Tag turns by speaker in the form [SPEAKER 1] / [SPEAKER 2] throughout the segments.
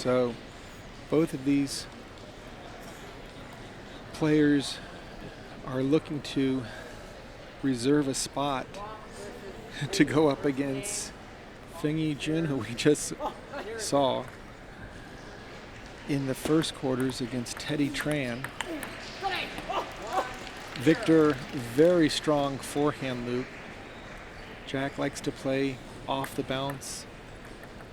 [SPEAKER 1] So both of these players are looking to reserve a spot to go up against Feng Yijun, who we just saw in the first quarters against Teddy Tran. Victor, very strong forehand loop. Jack likes to play off the bounce,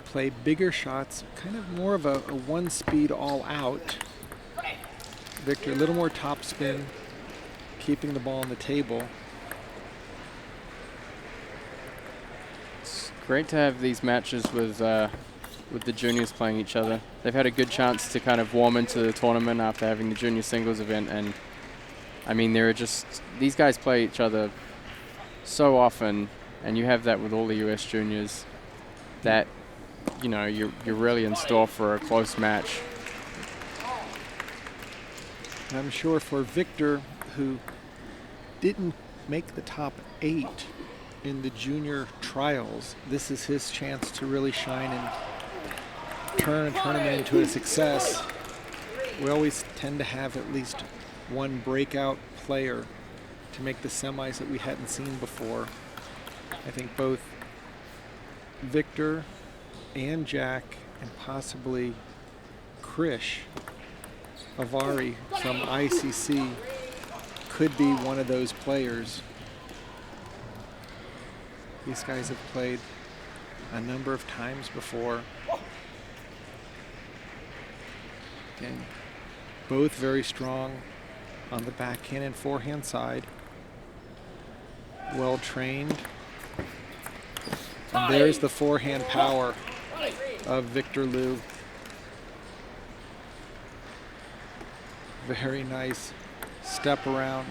[SPEAKER 1] play bigger shots, kind of more of a one-speed all-out. Victor, a little more topspin, keeping the ball on the table.
[SPEAKER 2] It's great to have these matches with the juniors playing each other. They've had a good chance to kind of warm into the tournament after having the junior singles event, and I mean, these guys play each other so often, and you have that with all the US juniors, that, you know, you're really in store for a close match.
[SPEAKER 1] And I'm sure for Victor, who didn't make the top 8 in the junior trials, this is his chance to really shine and turn a tournament into a success. We always tend to have at least one breakout player to make the semis that we hadn't seen before. I think both Victor and Jack, and possibly Krish Avari from ICC, could be one of those players. These guys have played a number of times before. Again, both very strong on the backhand and forehand side. Well trained. And there's the forehand power of Victor Liu. Very nice step around.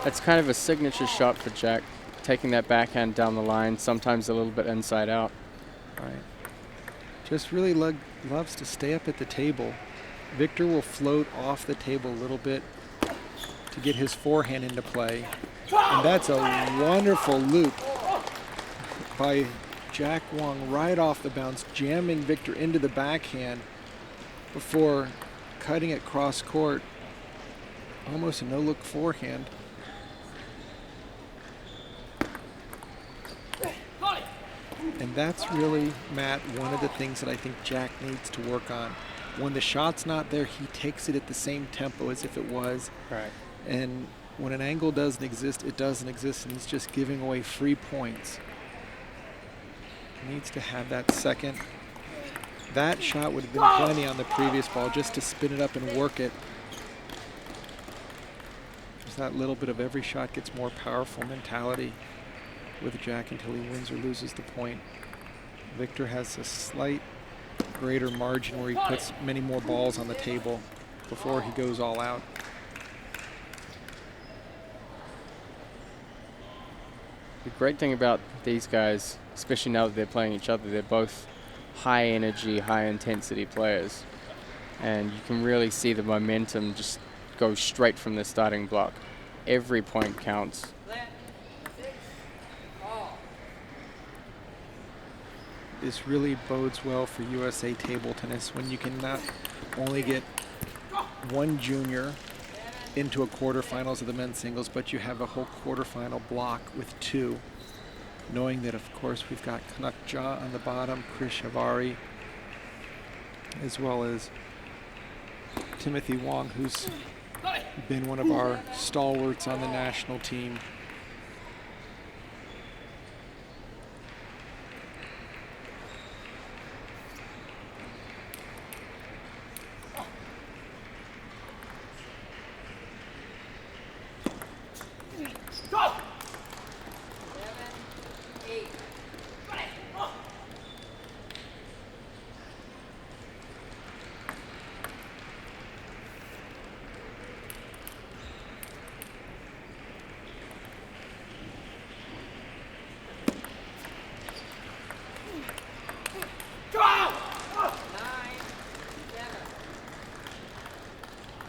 [SPEAKER 2] That's kind of a signature shot for Jack, taking that backhand down the line, sometimes a little bit inside out.
[SPEAKER 1] Right. Just really loves to stay up at the table. Victor will float off the table a little bit to get his forehand into play. And that's a wonderful loop by Jack Wang right off the bounce, jamming Victor into the backhand before cutting it cross court. Almost a no-look forehand. And that's really, Matt, one of the things that I think Jack needs to work on. When the shot's not there, he takes it at the same tempo as if it was.
[SPEAKER 2] Right.
[SPEAKER 1] And when an angle doesn't exist, it doesn't exist, and he's just giving away free points. He needs to have that second. That shot would have been plenty on the previous ball, just to spin it up and work it. There's that little bit of every shot gets more powerful mentality with Jack until he wins or loses the point. Victor has a slight greater margin where he puts many more balls on the table before he goes all out.
[SPEAKER 2] The great thing about these guys, especially now that they're playing each other, they're both high energy, high intensity players. And you can really see the momentum just go straight from the starting block. Every point counts.
[SPEAKER 1] This really bodes well for USA table tennis when you can not only get one junior into a quarterfinals of the men's singles, but you have a whole quarterfinal block with 2. Knowing that, of course, we've got Kanak Ja on the bottom, Krish Avari, as well as Timothy Wang, who's been one of our stalwarts on the national team.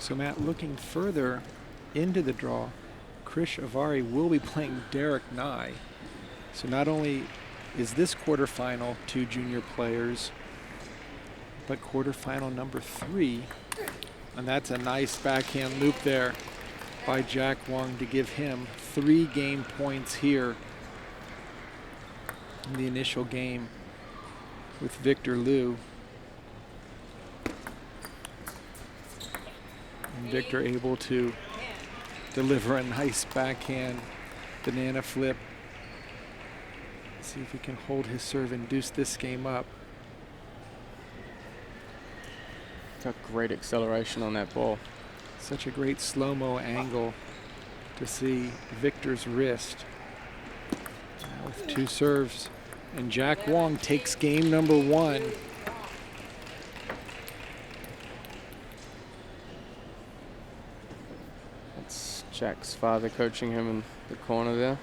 [SPEAKER 1] So Matt, looking further into the draw, Krish Avari will be playing Derek Nye. So not only is this quarterfinal 2 junior players, but quarterfinal number 3. And that's a nice backhand loop there by Jack Wang to give him 3 game points here in the initial game with Victor Liu. And Victor able to deliver a nice backhand banana flip. See if he can hold his serve and deuce this game up.
[SPEAKER 2] Got great acceleration on that ball.
[SPEAKER 1] Such a great slow-mo angle to see Victor's wrist. Now with 2 serves. And Jack Wang takes game number 1.
[SPEAKER 2] That's Jack's father coaching him in the corner there.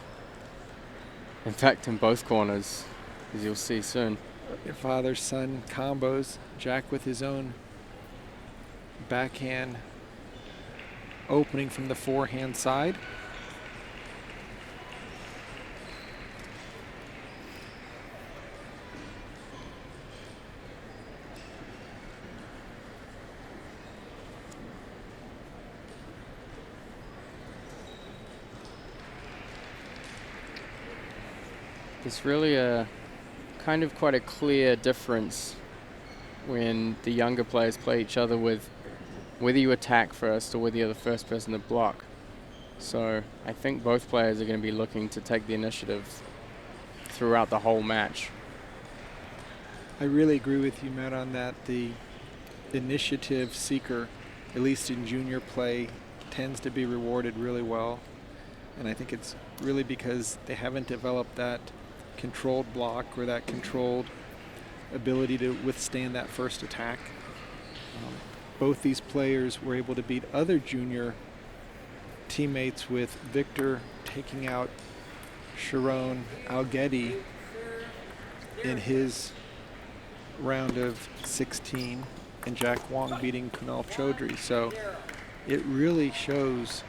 [SPEAKER 2] In fact, in both corners, as you'll see soon.
[SPEAKER 1] Your father-son combos. Jack with his own backhand opening from the forehand side.
[SPEAKER 2] There's really a kind of quite a clear difference when the younger players play each other with whether you attack first or whether you're the first person to block. So I think both players are going to be looking to take the initiative throughout the whole match.
[SPEAKER 1] I really agree with you, Matt, on that. The initiative seeker, at least in junior play, tends to be rewarded really well. And I think it's really because they haven't developed that controlled block or that controlled ability to withstand that first attack. Both these players were able to beat other junior teammates, with Victor taking out Sharon Algedi in his round of 16 and Jack Wang beating Kunal Chaudhry. So it really shows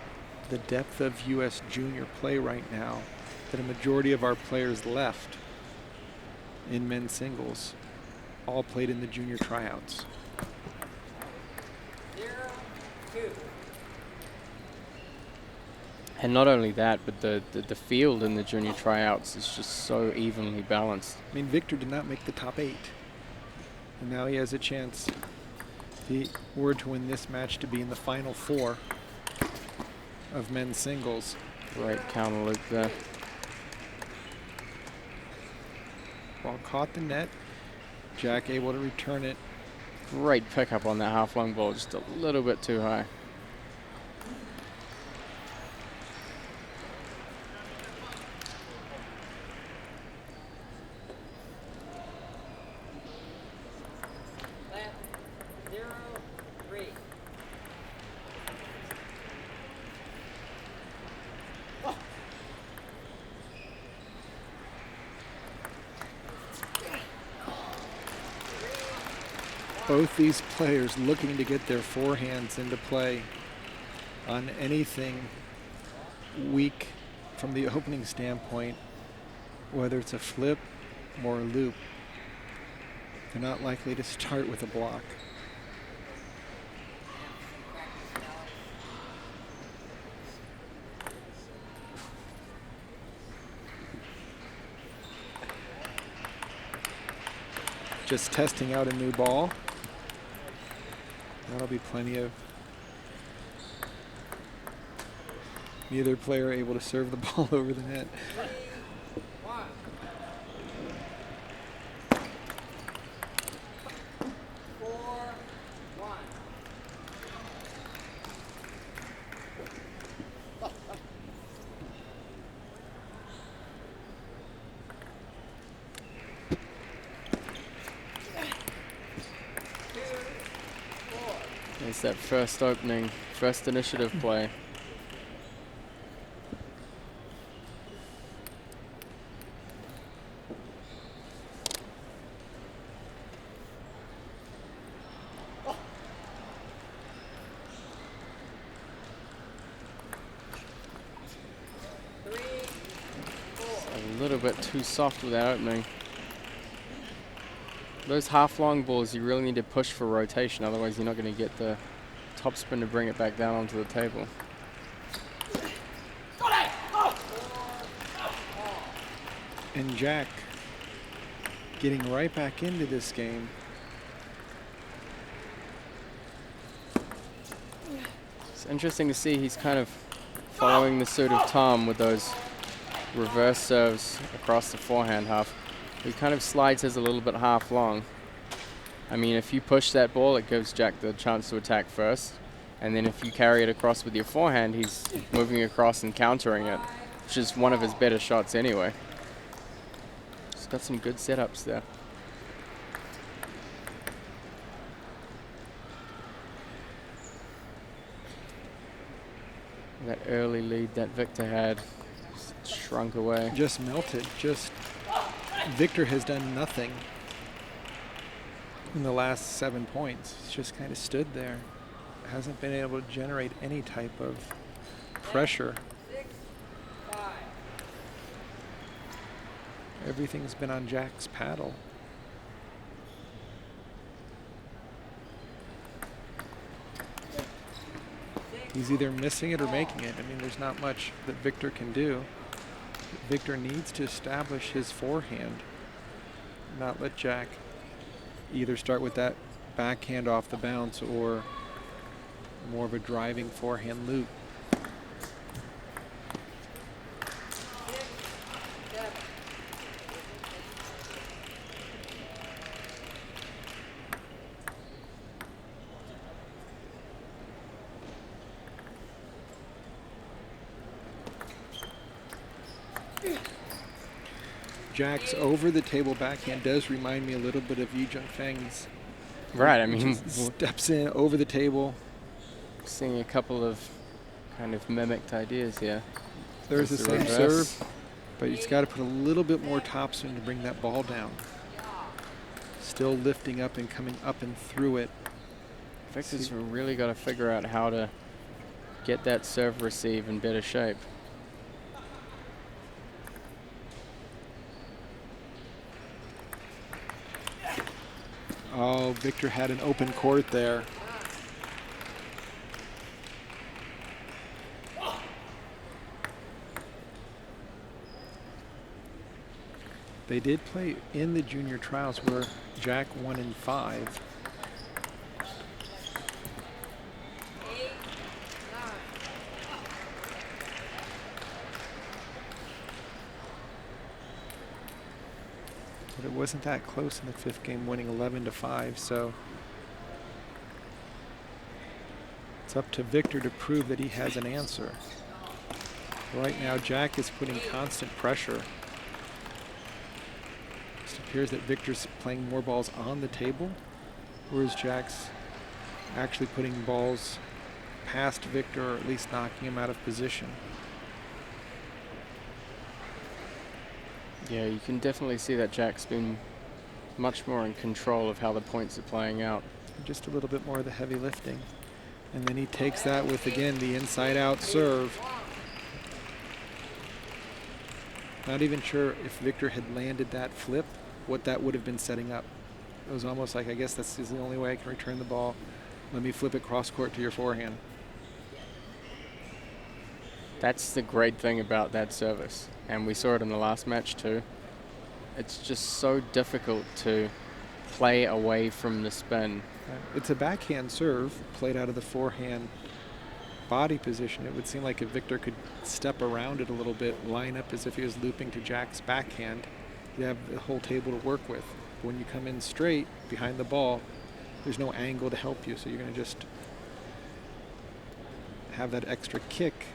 [SPEAKER 1] the depth of U.S. junior play right now, that a majority of our players left in men's singles all played in the junior tryouts.
[SPEAKER 3] 0-2.
[SPEAKER 2] And not only that, but the field in the junior tryouts is just so evenly balanced.
[SPEAKER 1] I mean, Victor did not make the top 8. And now he has a chance, if he were to win this match, to be in the final 4 of men's singles.
[SPEAKER 2] Great counter loop there.
[SPEAKER 1] Ball caught the net. Jack able to return it.
[SPEAKER 2] Great pickup on that half-long ball, just a little bit too high.
[SPEAKER 3] Left. 0-3.
[SPEAKER 1] Both these players looking to get their forehands into play on anything weak from the opening standpoint, whether it's a flip or a loop. They're not likely to start with a block. Just testing out a new ball. That'll be plenty of neither player able to serve the ball over the net.
[SPEAKER 3] 3-1.
[SPEAKER 2] It's that first opening, first initiative play. little bit too soft with that opening. Those half-long balls, you really need to push for rotation, otherwise you're not going to get the topspin to bring it back down onto the table.
[SPEAKER 1] And Jack getting right back into this game.
[SPEAKER 2] It's interesting to see he's kind of following the suit of Tom with those reverse serves across the forehand half. He kind of slides his a little bit half long. I mean, if you push that ball, it gives Jack the chance to attack first. And then if you carry it across with your forehand, he's moving across and countering it, which is one of his better shots anyway. He's got some good setups there. That early lead that Victor had just shrunk away.
[SPEAKER 1] Just melted. Victor has done nothing in the last 7 points. He's just kind of stood there. Hasn't been able to generate any type of pressure.
[SPEAKER 3] 6-5.
[SPEAKER 1] Everything's been on Jack's paddle. He's either missing it or making it. I mean, there's not much that Victor can do. Victor needs to establish his forehand, not let Jack either start with that backhand off the bounce or more of a driving forehand loop.
[SPEAKER 3] 6-7.
[SPEAKER 1] Jack's over the table backhand does remind me a little bit of Yu Feng's.
[SPEAKER 2] Right, I mean,
[SPEAKER 1] Steps in over the table.
[SPEAKER 2] seeing a couple of kind of mimicked ideas here.
[SPEAKER 1] There's the
[SPEAKER 2] There's
[SPEAKER 1] same
[SPEAKER 2] reverse.
[SPEAKER 1] serve, but he's got to put a little bit more topspin to bring that ball down. Still lifting up and coming up and through it.
[SPEAKER 2] Victor's really got to figure out how to get that serve receive in better shape.
[SPEAKER 1] Oh, Victor had an open court there. They did play in the junior trials where Jack won in 5.
[SPEAKER 3] 8-9.
[SPEAKER 1] But it wasn't that close in the 5th game, winning 11-5, so it's up to Victor to prove that he has an answer. Right now, Jack is putting constant pressure. It appears that Victor's playing more balls on the table, whereas Jack's actually putting balls past Victor, or at least knocking him out of position.
[SPEAKER 2] Yeah, you can definitely see that Jack's been much more in control of how the points are playing out.
[SPEAKER 1] Just a little bit more of the heavy lifting. And then he takes that with, again, the inside-out serve. Not even sure if Victor had landed that flip, what that would have been setting up. It was almost like, I guess this is the only way I can return the ball. Let me flip it cross-court to your forehand.
[SPEAKER 2] That's the great thing about that service. And we saw it in the last match too. It's just so difficult to play away from the spin.
[SPEAKER 1] It's a backhand serve played out of the forehand body position. It would seem like if Victor could step around it a little bit, line up as if he was looping to Jack's backhand, you have the whole table to work with. But when you come in straight behind the ball, there's no angle to help you, so you're going to just have that extra kick.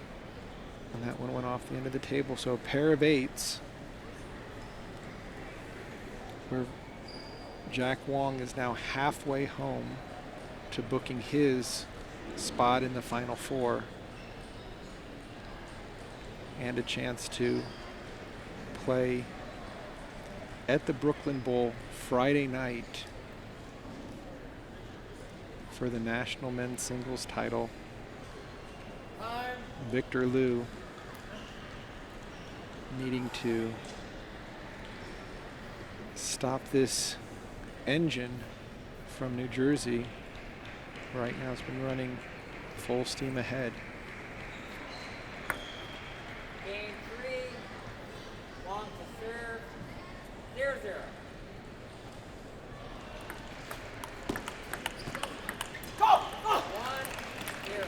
[SPEAKER 1] And that one went off the end of the table. So a pair of 8s where Jack Wang is now halfway home to booking his spot in the Final 4 and a chance to play at the Brooklyn Bowl Friday night for the national men's singles title.
[SPEAKER 3] Time.
[SPEAKER 1] Victor Liu needing to stop this engine from New Jersey. Right now it's been running full steam ahead.
[SPEAKER 3] Game 3. Wang to serve. 0-0. Go! 1-0.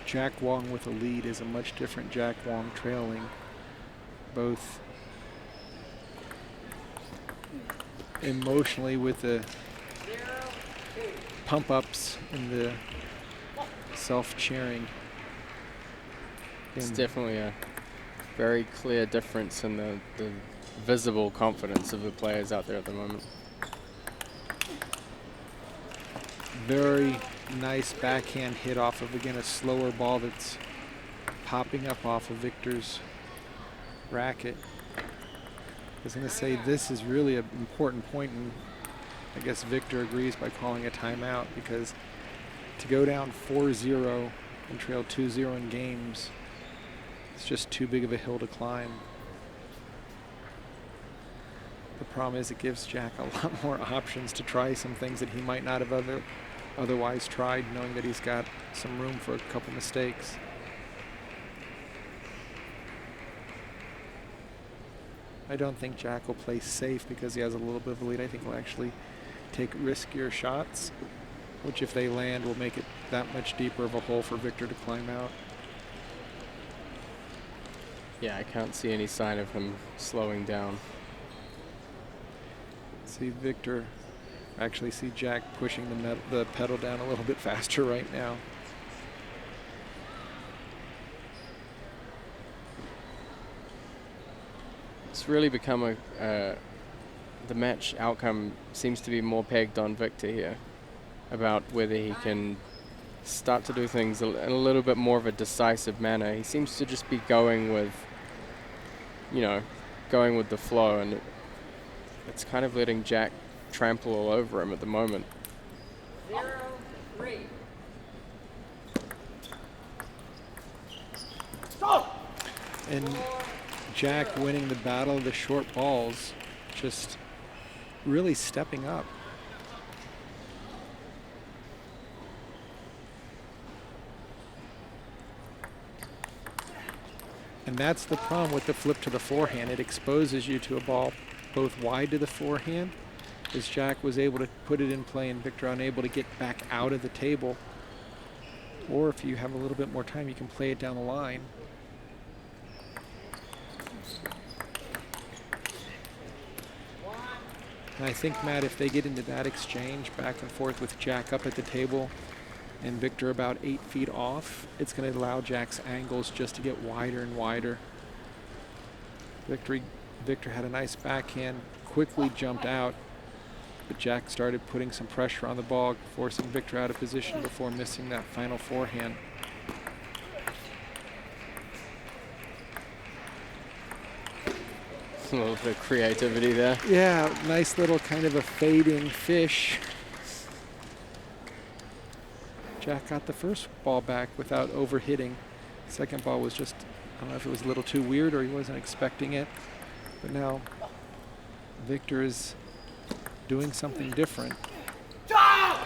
[SPEAKER 1] Jack Wang with a lead is a much different Jack Wang trailing. Both emotionally with the
[SPEAKER 3] 0-2.
[SPEAKER 1] pump ups and the self-cheering.
[SPEAKER 2] It's
[SPEAKER 1] And
[SPEAKER 2] definitely a very clear difference in the visible confidence of the players out there at the moment.
[SPEAKER 1] very nice backhand hit off of, again, a slower ball that's popping up off of Victor's racket. I was going to say this is really an important point, and I guess Victor agrees by calling a timeout, because to go down 4-0 and trail 2-0 in games, it's just too big of a hill to climb. The problem is it gives Jack a lot more options to try some things that he might not have otherwise tried, knowing that he's got some room for a couple mistakes. I don't think Jack will play safe because he has a little bit of a lead. I think he'll actually take riskier shots, which if they land will make it that much deeper of a hole for Victor to climb out.
[SPEAKER 2] Yeah, I can't see any sign of him slowing down.
[SPEAKER 1] See Victor, actually see Jack pushing the pedal down a little bit faster right now.
[SPEAKER 2] It's really become the match outcome seems to be more pegged on Victor here, about whether he can start to do things in a little bit more of a decisive manner. He seems to just be going with, going with the flow, and it's kind of letting Jack trample all over him at the moment.
[SPEAKER 3] 0-3.
[SPEAKER 1] And Jack winning the battle of the short balls, just really stepping up. And that's the problem with the flip to the forehand. It exposes you to a ball both wide to the forehand, as Jack was able to put it in play and Victor unable to get back out of the table. Or if you have a little bit more time, you can play it down the line. And I think, Matt, if they get into that exchange back and forth with Jack up at the table and Victor about 8 feet off, it's going to allow Jack's angles just to get wider and wider. Victor had a nice backhand, quickly jumped out, but Jack started putting some pressure on the ball, forcing Victor out of position before missing that final forehand.
[SPEAKER 2] A little bit of creativity there.
[SPEAKER 1] Yeah, nice little kind of a fading fish. Jack got the first ball back without overhitting. Second ball was just, I don't know if it was a little too weird or he wasn't expecting it. But now Victor is doing something different.
[SPEAKER 2] I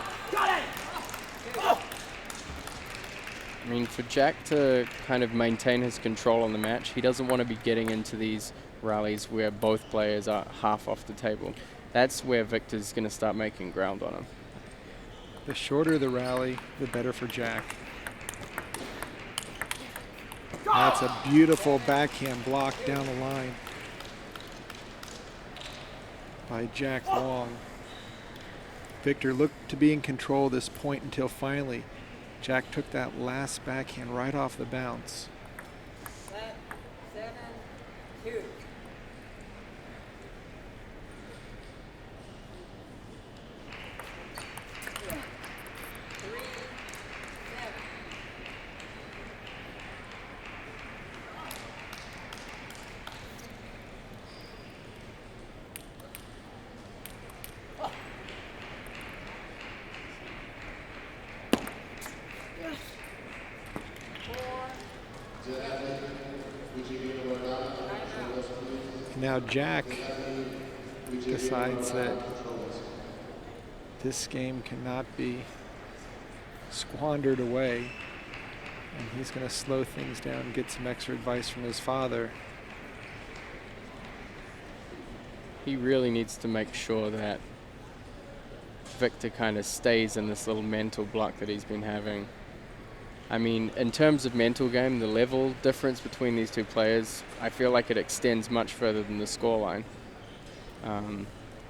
[SPEAKER 2] mean, for Jack to kind of maintain his control on the match, he doesn't want to be getting into these rallies where both players are half off the table. That's where Victor's going to start making ground on him.
[SPEAKER 1] The shorter the rally, the better for Jack. That's a beautiful backhand block down the line by Jack Wang. Victor looked to be in control at this point until finally Jack took that last backhand right off the bounce.
[SPEAKER 3] Set 7-2.
[SPEAKER 1] Now Jack decides that this game cannot be squandered away, and he's going to slow things down and get some extra advice from his father.
[SPEAKER 2] He really needs to make sure that Victor kind of stays in this little mental block that he's been having. I mean, in terms of mental game, the level difference between these two players, I feel like it extends much further than the scoreline.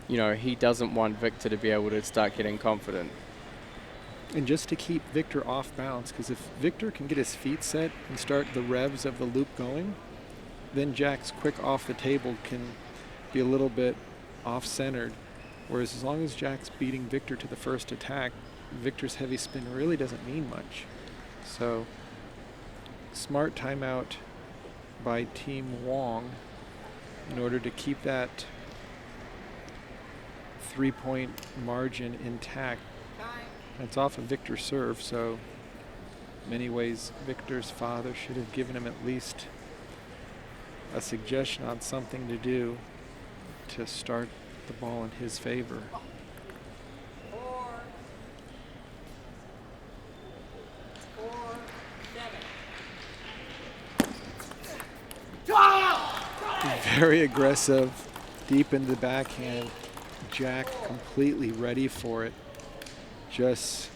[SPEAKER 2] You know, he doesn't want Victor to be able to start getting confident.
[SPEAKER 1] And just to keep Victor off balance, because if Victor can get his feet set and start the revs of the loop going, then Jack's quick off the table can be a little bit off-centered. Whereas as long as Jack's beating Victor to the first attack, Victor's heavy spin really doesn't mean much. So, smart timeout by Team Wang in order to keep that 3-point margin intact. And it's off of Victor's serve, so in many ways Victor's father should have given him at least a suggestion on something to do to start the ball in his favor.
[SPEAKER 3] 4-7.
[SPEAKER 1] Very aggressive, deep into the backhand. Jack completely ready for it. Just,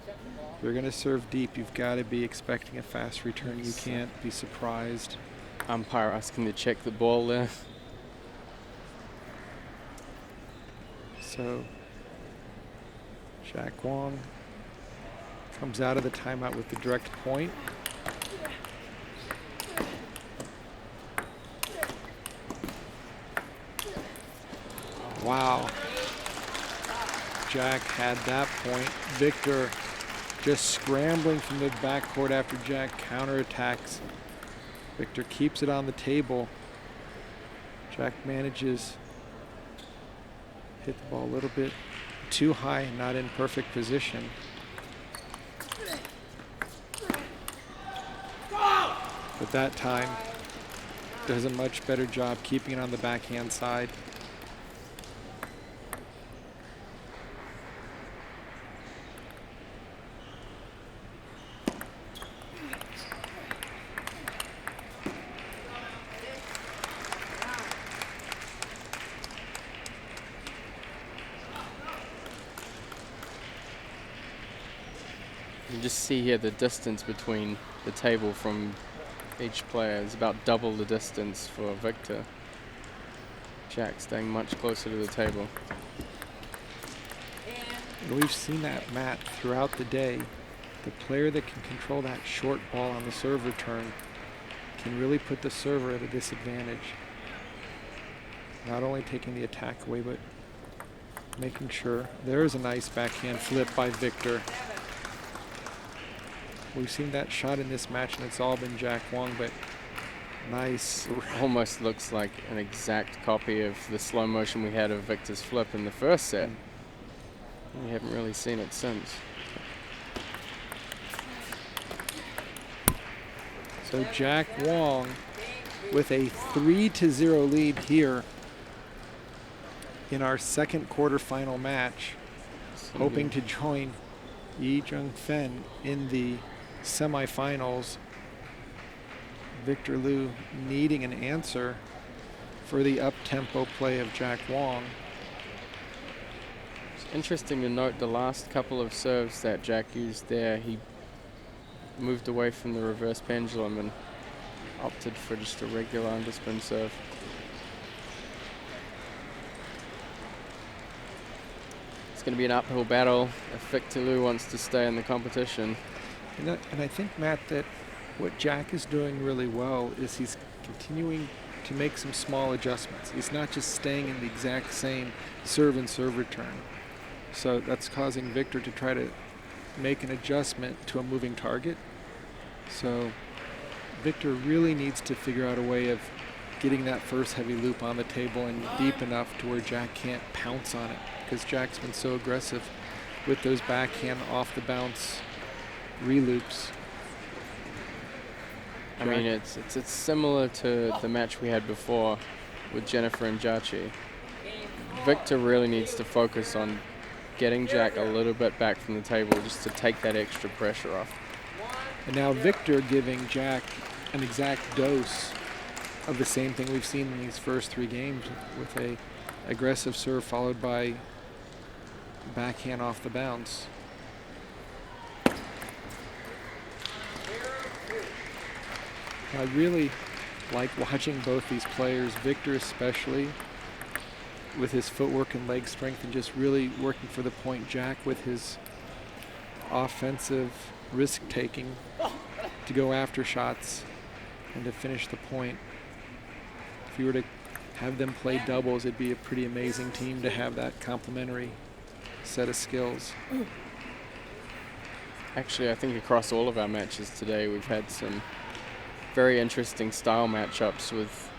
[SPEAKER 1] if you're going to serve deep, you've got to be expecting a fast return. You can't be surprised.
[SPEAKER 2] Umpire asking to check the ball there.
[SPEAKER 1] So, Jack Wang comes out of the timeout with the direct point. Wow. Jack had that point. Victor just scrambling from the backcourt after Jack counterattacks. Victor keeps it on the table. Jack manages hit the ball a little bit too high and not in perfect position. But that time does a much better job keeping it on the backhand side.
[SPEAKER 2] You just see here the distance between the table from each player is about double the distance for Victor. Jack staying much closer to the table.
[SPEAKER 1] And we've seen that, Matt, throughout the day. The player that can control that short ball on the serve return can really put the server at a disadvantage. Not only taking the attack away, but making sure. There's a nice backhand flip by Victor. We've seen that shot in this match, and it's all been Jack Wang, but nice.
[SPEAKER 2] Almost looks like an exact copy of the slow motion we had of Victor's flip in the first set. We haven't really seen it since.
[SPEAKER 1] So Jack Wang with a 3-0 lead here in our second quarterfinal match, hoping to join Yi Jung-fen in the semifinals. Victor Liu needing an answer for the up-tempo play of Jack Wang.
[SPEAKER 2] It's interesting to note the last couple of serves that Jack used there, he moved away from the reverse pendulum and opted for just a regular underspin serve. It's going to be an uphill battle if Victor Liu wants to stay in the competition.
[SPEAKER 1] And I think, Matt, that what Jack is doing really well is he's continuing to make some small adjustments. He's not just staying in the exact same serve and serve return. So that's causing Victor to try to make an adjustment to a moving target. So Victor really needs to figure out a way of getting that first heavy loop on the table and deep enough to where Jack can't pounce on it, because Jack's been so aggressive with those backhand off the bounce reloops.
[SPEAKER 2] I mean, it's similar to the match we had before with Jennifer and Jachi. Victor really needs to focus on getting Jack a little bit back from the table just to take that extra pressure off.
[SPEAKER 1] And now Victor giving Jack an exact dose of the same thing we've seen in these first 3 games, with a aggressive serve followed by backhand off the bounce. I really like watching both these players, Victor especially, with his footwork and leg strength and just really working for the point. Jack with his offensive risk-taking to go after shots and to finish the point. If you were to have them play doubles, it'd be a pretty amazing team to have that complementary set of skills.
[SPEAKER 2] Actually, I think across all of our matches today, we've had some very interesting style matchups, with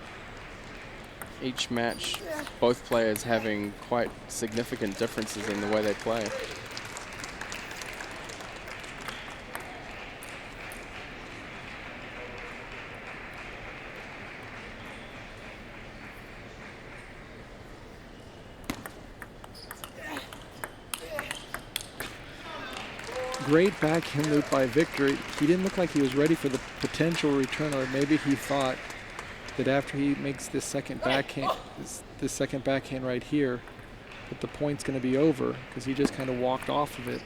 [SPEAKER 2] each match both players having quite significant differences in the way they play.
[SPEAKER 1] Great backhand loop by Victor. He didn't look like he was ready for the potential return, or maybe he thought that after he makes this second backhand right here, that the point's going to be over, because he just kind of walked off of it.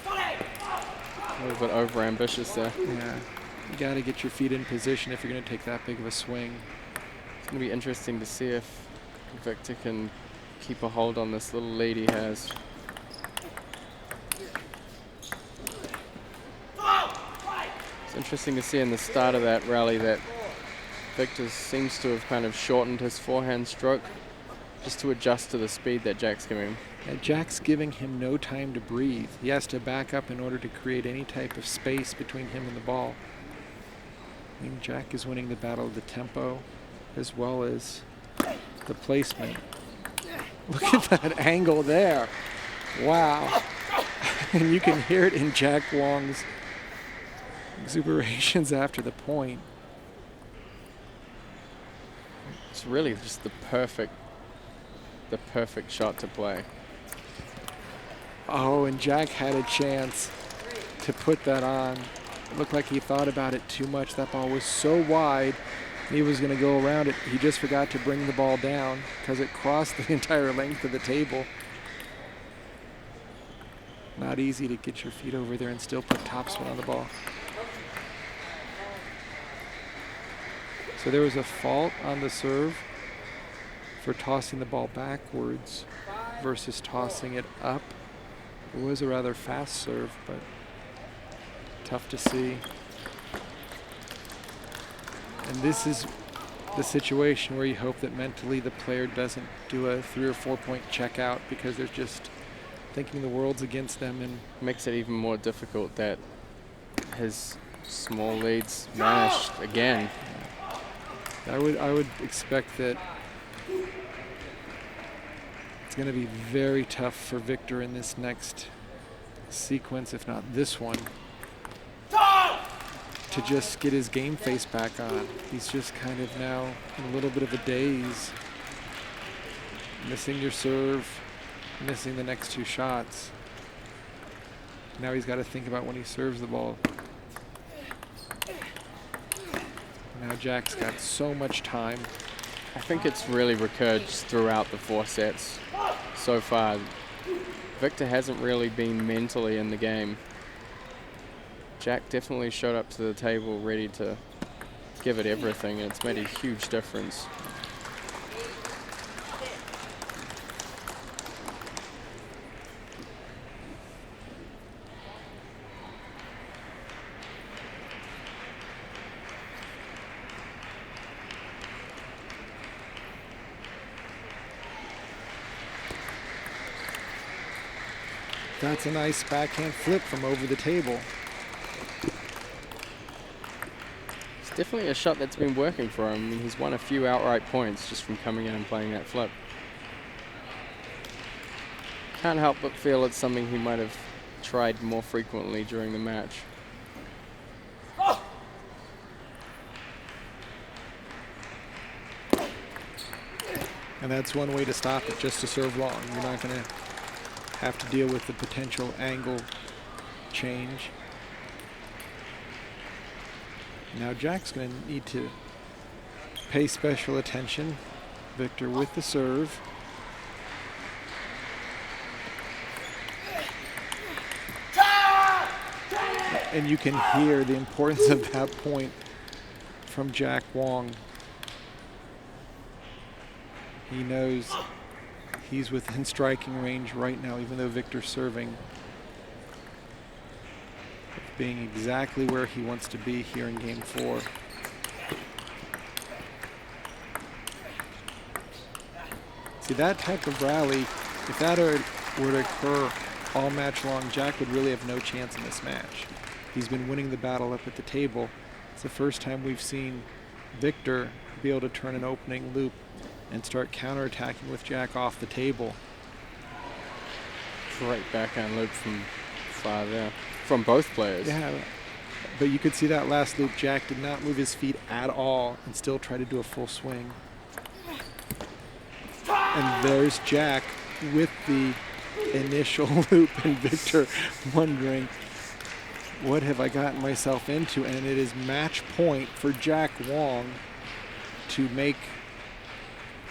[SPEAKER 2] A little bit over-ambitious there.
[SPEAKER 1] Yeah, you got to get your feet in position if you're going to take that big of a swing.
[SPEAKER 2] It's going to be interesting to see if Victor can keep a hold on this little lead he has. It's interesting to see in the start of that rally that Victor seems to have kind of shortened his forehand stroke just to adjust to the speed that Jack's giving him.
[SPEAKER 1] And Jack's giving him no time to breathe. He has to back up in order to create any type of space between him and the ball. I mean, Jack is winning the battle of the tempo as well as the placement. Look at that angle there. Wow. And you can hear it in Jack Wang's exuberations after the point.
[SPEAKER 2] It's really just the perfect shot to play.
[SPEAKER 1] Oh, and Jack had a chance to put that on. It looked like he thought about it too much. That ball was so wide, he was going to go around it. He just forgot to bring the ball down because it crossed the entire length of the table. Not easy to get your feet over there and still put topspin on the ball. So there was a fault on the serve for tossing the ball backwards versus tossing it up. It was a rather fast serve, but tough to see. And this is the situation where you hope that mentally the player doesn't do a 3 or 4 point check out, because they're just thinking the world's against them. And
[SPEAKER 2] makes it even more difficult that his small leads vanished again.
[SPEAKER 1] I would expect that it's going to be very tough for Victor in this next sequence, if not this one, to just get his game face back on. He's just kind of now in a little bit of a daze, missing your serve, missing the next 2 shots. Now he's got to think about when he serves the ball. Now Jack's got so much time.
[SPEAKER 2] I think it's really recurred just throughout the 4 sets so far. Victor hasn't really been mentally in the game. Jack definitely showed up to the table ready to give it everything, and it's made a huge difference.
[SPEAKER 1] That's a nice backhand flip from over the table.
[SPEAKER 2] It's definitely a shot that's been working for him. I mean, he's won a few outright points just from coming in and playing that flip. Can't help but feel it's something he might have tried more frequently during the match.
[SPEAKER 1] And that's one way to stop it, just to serve long. You're not going to have to deal with the potential angle change. Now Jack's going to need to pay special attention. Victor with the serve. And you can hear the importance of that point from Jack Wang. He knows he's within striking range right now, even though Victor's serving, being exactly where he wants to be here in game 4. See, that type of rally, if that were to occur all match long, Jack would really have no chance in this match. He's been winning the battle up at the table. It's the first time we've seen Victor be able to turn an opening loop and start counterattacking with Jack off the table.
[SPEAKER 2] Great backhand loop from far there, from both players.
[SPEAKER 1] Yeah, but you could see that last loop, Jack did not move his feet at all and still try to do a full swing. And there's Jack with the initial loop, and Victor wondering, what have I gotten myself into? And it is match point for Jack Wang to make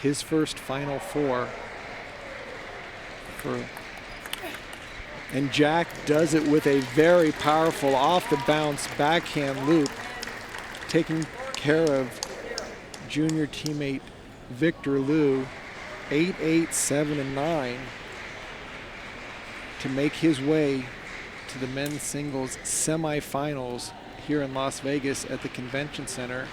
[SPEAKER 1] his first Final Four. And Jack does it with a very powerful off-the-bounce backhand loop, taking care of junior teammate Victor Liu, 8-8, 7 and 9, to make his way to the men's singles semifinals here in Las Vegas at the Convention Center.